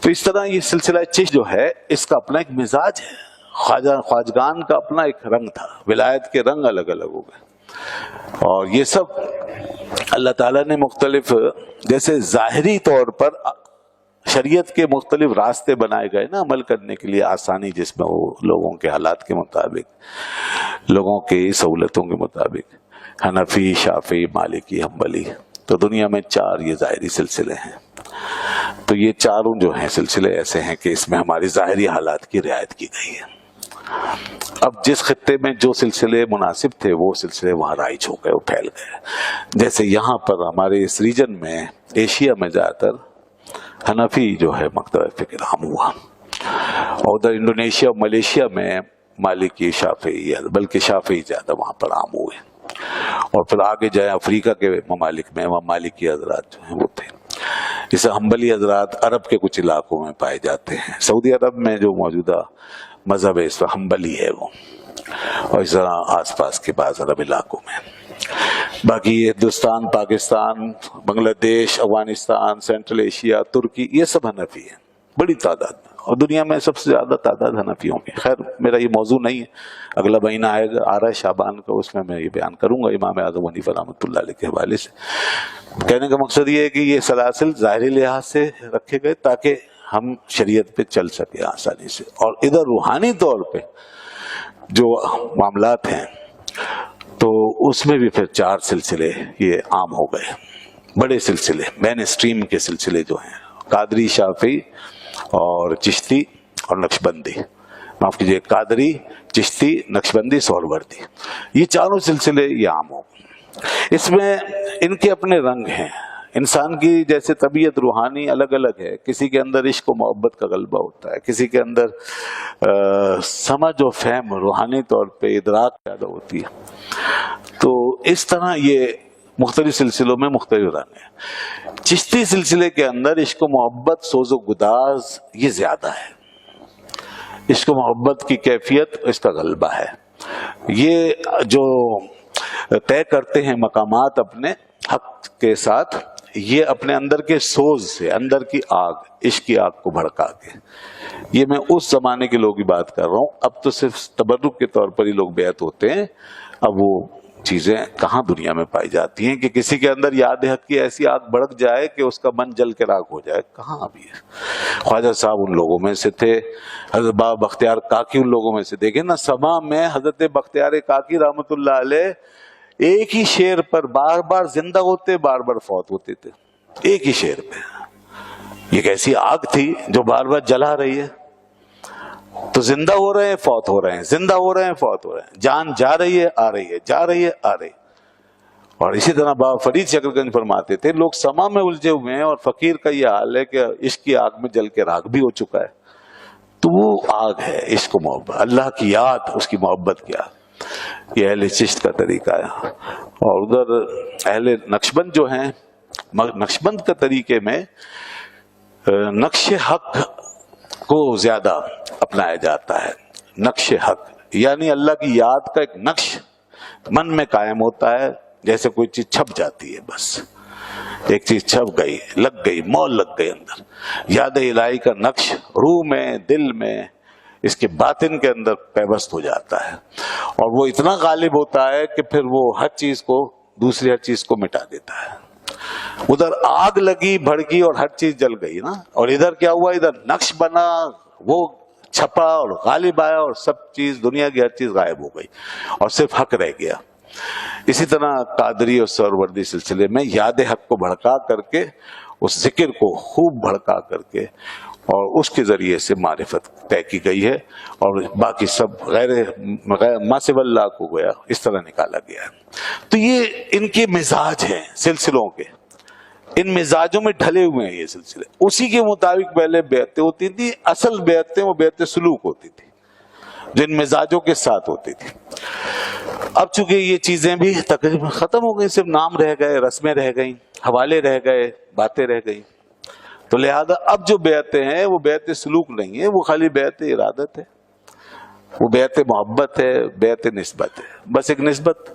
تو اس طرح یہ سلسلہ چشت جو ہے اس کا اپنا ایک مزاج ہے. خواجگان کا اپنا ایک رنگ تھا، ولایت کے رنگ الگ الگ ہو گئے. اور یہ سب اللہ تعالیٰ نے مختلف، جیسے ظاہری طور پر شریعت کے مختلف راستے بنائے گئے نا عمل کرنے کے لیے، آسانی جس میں وہ لوگوں کے حالات کے مطابق، لوگوں کی سہولتوں کے مطابق، حنفی، شافعی، مالکی، حنبلی. تو دنیا میں 4 یہ ظاہری سلسلے ہیں. تو یہ چاروں جو ہیں سلسلے ایسے ہیں کہ اس میں ہماری ظاہری حالات کی رعایت کی گئی ہے. اب جس خطے میں جو سلسلے مناسب تھے وہ سلسلے وہاں رائج ہو گئے، وہ پھیل گئے. جیسے یہاں پر ہمارے اس ریجن میں، ایشیا میں زیادہ تر حنفی جو ہے مکتب فکر عام ہوا، اور ادھر انڈونیشیا اور ملیشیا میں مالکی، شافعی، بلکہ شافعی زیادہ وہاں پر عام ہوئے. اور پھر آگے جائے افریقہ کے ممالک میں وہاں مالکی حضرات جو ہیں وہ تھے. جیسے حنبلی حضرات عرب کے کچھ علاقوں میں پائے جاتے ہیں. سعودی عرب میں جو موجودہ مذہب ہے اس وقت حنبلی ہے وہ، اور اس طرح آس پاس کے بعض عرب علاقوں میں. باقی ہندوستان، پاکستان، بنگلہ دیش، افغانستان، سینٹرل ایشیا، ترکی، یہ سب حنفی ہیں بڑی تعداد میں، اور دنیا میں سب سے زیادہ تعداد حنفیوں کی. خیر میرا یہ موضوع نہیں ہے، اگلا مہینہ آ رہا ہے شعبان کا، اس میں یہ بیان کروں گا امام اعظم حنیفہ رحمۃ اللہ علیہ کے حوالے سے. کہنے کا مقصد یہ ہے کہ یہ سلاسل ظاہری لحاظ سے رکھے گئے تاکہ ہم شریعت پہ چل سکے آسانی سے. اور ادھر روحانی طور پہ جو معاملات ہیں تو اس میں بھی پھر 4 سلسلے یہ عام ہو گئے، بڑے سلسلے، مین اسٹریم کے سلسلے جو ہیں، قادری، شافعی اور چشتی اور نقشبندی. معاف کیجیے، قادری، چشتی، نقشبندی، سہروردی، یہ 4 سلسلے یہ عام ہو گئے. اس میں ان کے اپنے رنگ ہیں. انسان کی جیسے طبیعت روحانی الگ الگ ہے، کسی کے اندر عشق و محبت کا غلبہ ہوتا ہے، کسی کے اندر سمجھ و فہم، روحانی طور پہ ادراک پیدا ہوتی ہے. تو اس طرح یہ مختلف سلسلوں میں مختلف رنگ ہیں. چشتی سلسلے کے اندر عشق و محبت، سوز و گداز یہ زیادہ ہے. عشق و محبت کی کیفیت، اس کا غلبہ ہے. یہ جو طے کرتے ہیں مقامات اپنے حق کے ساتھ، یہ اپنے اندر کے سوز سے، اندر کی آگ، عشق کی آگ کو بھڑکا کے. یہ میں اس زمانے کے لوگ کی بات کر رہا ہوں. اب تو صرف تبرک کے طور پر ہی لوگ بیعت ہوتے ہیں. اب وہ چیزیں کہاں دنیا میں پائی جاتی ہیں کہ کسی کے اندر یاد حق کی ایسی آگ بھڑک جائے کہ اس کا من جل کے راکھ ہو جائے؟ کہاں ابھی ہے. خواجہ صاحب ان لوگوں میں سے تھے، حضرت بابا بختیار کاکی ان لوگوں میں سے. دیکھیں نا، سما میں حضرت بختیار کاکی رحمت اللہ علیہ ایک ہی شعر پر بار بار زندہ ہوتے، بار بار فوت ہوتے تھے، ایک ہی شعر پہ. یہ کیسی آگ تھی جو بار بار جلا رہی ہے. تو زندہ ہو رہے ہیں، فوت ہو رہے ہیں، زندہ ہو رہے ہیں، فوت ہو رہے ہیں. جان جا رہی ہے، آ رہی ہے، جا رہی ہے، آ رہی. اور اسی طرح بابا فرید شکر گنج فرماتے تھے، لوگ سما میں الجھے ہوئے ہیں اور فقیر کا یہ حال ہے کہ عشق کی آگ میں جل کے راکھ بھی ہو چکا ہے. تو وہ آگ ہے عشق و محبت، اللہ کی یاد، اس کی محبت کی آگ. یہ اہل چشت کا طریقہ ہے. اور ادھر اہل نقشبند جو ہیں، نقشبند کا طریقے میں نقش حق کو زیادہ اپنایا جاتا ہے. نقش حق یعنی اللہ کی یاد کا ایک نقش من میں قائم ہوتا ہے، جیسے کوئی چیز چھپ جاتی ہے. بس ایک چیز چھپ گئی، لگ گئی، مول لگ گئی اندر. یاد الہی کا نقش روح میں، دل میں، اس کے باطن کے اندر پیوست ہو جاتا ہے، اور وہ اتنا غالب ہوتا ہے کہ پھر وہ ہر چیز کو، دوسری ہر چیز کو مٹا دیتا ہے. ادھر آگ لگی، بھڑکی اور ہر چیز جل گئی نا، اور ادھر کیا ہوا؟ ادھر نقش بنا، وہ چھپا اور غالب آیا، اور سب چیز، دنیا کی ہر چیز غائب ہو گئی اور صرف حق رہ گیا. اسی طرح قادری اور سہروردی سلسلے میں یاد حق کو بھڑکا کر کے، اس ذکر کو خوب بھڑکا کر کے، اور اس کے ذریعے سے معرفت طے کی گئی ہے، اور باقی سب غیر ما سوی اللہ کو گویا اس طرح نکالا گیا ہے. تو یہ ان کے مزاج ہیں سلسلوں کے، ان مزاجوں میں ڈھلے ہوئے ہیں یہ سلسلے. اسی کے مطابق پہلے بیعتیں ہوتی تھی. اصل بیعتیں وہ بیعت سلوک ہوتی تھی جو ان مزاجوں کے ساتھ ہوتی تھی. اب چونکہ یہ چیزیں بھی تقریباً ختم ہو گئی، صرف نام رہ گئے، رسمیں رہ گئیں، حوالے رہ گئے، باتیں رہ گئیں. تو لہذا اب جو بیعتیں ہیں وہ بیعت سلوک نہیں ہے، وہ خالی بیعت ارادت ہے، وہ بیعت محبت ہے، بیعت نسبت ہے. بس ایک نسبت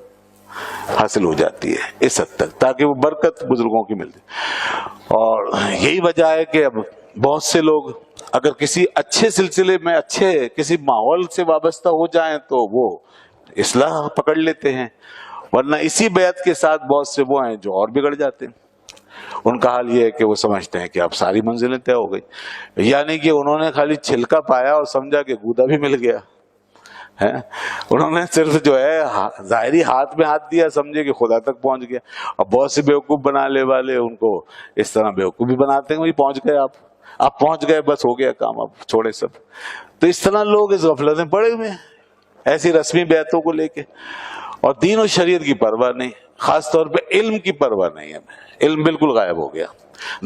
حاصل ہو جاتی ہے اس حد تک، تاکہ وہ برکت بزرگوں کی ملتی. اور یہی وجہ ہے کہ اب بہت سے لوگ اگر کسی اچھے سلسلے میں اچھے کسی ماحول سے وابستہ ہو جائیں تو وہ اصلاح پکڑ لیتے ہیں، ورنہ اسی بیعت کے ساتھ بہت سے وہ ہیں جو اور بگڑ جاتے ہیں۔ ان کا حال یہ ہے کہ وہ سمجھتے ہیں کہ اب ساری منزلیں طے ہو گئی، یعنی کہ انہوں نے خالی چھلکا پایا اور سمجھا کہ گودا بھی مل گیا ہے، انہوں نے صرف جو ہے ظاہری ہاتھ میں ہاتھ دیا، سمجھے کہ خدا تک پہنچ گیا۔ اب بہت سے بیوقوف بنانے والے ان کو اس طرح بیوقوف بھی بناتے ہیں، وہی پہنچ گئے، آپ پہنچ گئے، بس ہو گیا کام، اب چھوڑے سب۔ تو اس طرح لوگ اس غفلت میں پڑے ہوئے ہیں ایسی رسمی بیعتوں کو لے کے، اور دین و شریعت کی پرواہ نہیں، خاص طور پہ علم کی پرواہ نہیں ہے۔ علم بالکل غائب ہو گیا،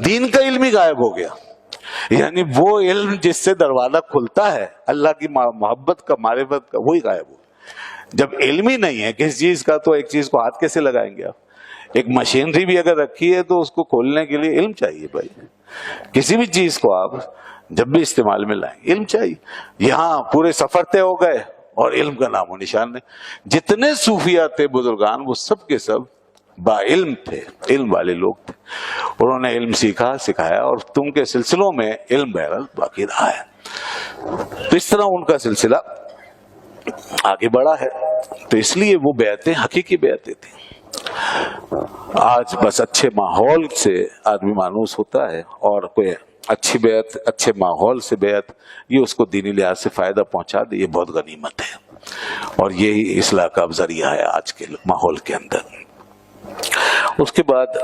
دین کا علم ہی غائب ہو گیا، یعنی وہ علم جس سے دروازہ کھلتا ہے اللہ کی محبت کا، معرفت کا، وہی غائب ہو گیا۔ جب علم ہی نہیں ہے کسی چیز کا تو ایک چیز کو ہاتھ کیسے لگائیں گے آپ؟ ایک مشینری بھی اگر رکھی ہے تو اس کو کھولنے کے لیے علم چاہیے بھائی، کسی بھی چیز کو آپ جب بھی استعمال میں لائیں علم چاہیے۔ یہاں پورے سفر طے ہو گئے اور علم کا نام و نشان نہیں۔ جتنے صوفیہ تھے بزرگان وہ سب کے سب با علم تھے، علم والے لوگ تھے، انہوں نے علم سیکھا سکھایا، اور تم کے سلسلوں میں علم بہرحال باقی رہا ہے۔ تو اس طرح ان کا سلسلہ آگے بڑھا ہے، تو اس لیے وہ بیعتیں حقیقی بیعتیں تھیں۔ آج بس اچھے ماحول سے آدمی مانوس ہوتا ہے، اور کوئی اچھی بیعت، اچھے ماحول سے بیعت، یہ اس کو دینی لحاظ سے فائدہ پہنچا دے، یہ بہت غنیمت ہے، اور یہی اصلاح کا ذریعہ ہے آج کے ماحول کے اندر۔ اس کے بعد